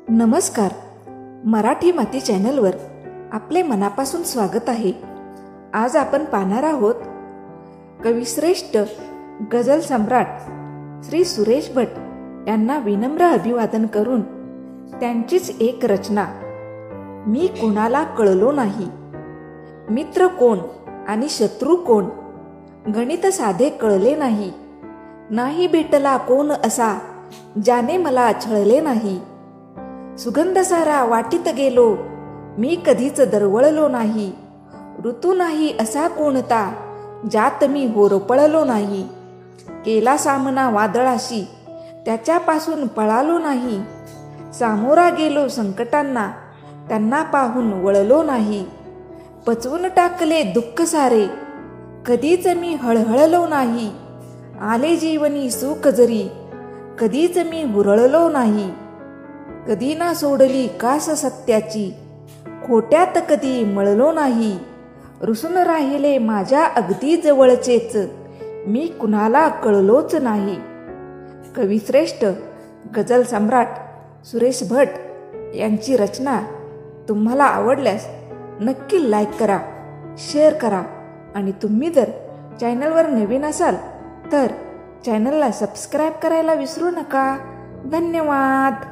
नमस्कार. मराठी माती चॅनलवर आपले मनापासून स्वागत आहे. आज आपण पाहणार आहोत कविश्रेष्ठ गझल सम्राट श्री सुरेश भट यांना विनम्र अभिवादन करून त्यांचीच एक रचना, मी कोणाला कळलो नाही. मित्र कोण आणि शत्रू कोण गणित साधे कळले नाही. नाही भेटला कोण असा ज्याने मला छळले नाही. सुगंध सारा वाटीत गेलो मी कधीच दरवळलो नाही. ऋतू नाही असा कोणता ज्यात मी होरपळलो नाही. केला सामना वादळाशी त्याच्यापासून पळालो नाही. सामोरा गेलो संकटांना त्यांना पाहून वळलो नाही. पचवून टाकले दुःख सारे कधीच मी हळहळलो नाही. आले जीवनी सुख जरी कधीच मी हुरळलो नाही. कधी ना सोडली कास सत्याची खोट्यात कधी मळलो नाही. रुसून राहिले माझ्या अगदी जवळचेच मी कुणाला कळलोच नाही. कविश्रेष्ठ गझल सम्राट सुरेश भट यांची रचना तुम्हाला आवडल्यास नक्की लाईक करा, शेअर करा आणि तुम्ही जर चॅनलवर नवीन असाल तर चॅनलला सबस्क्राईब करायला विसरू नका. धन्यवाद.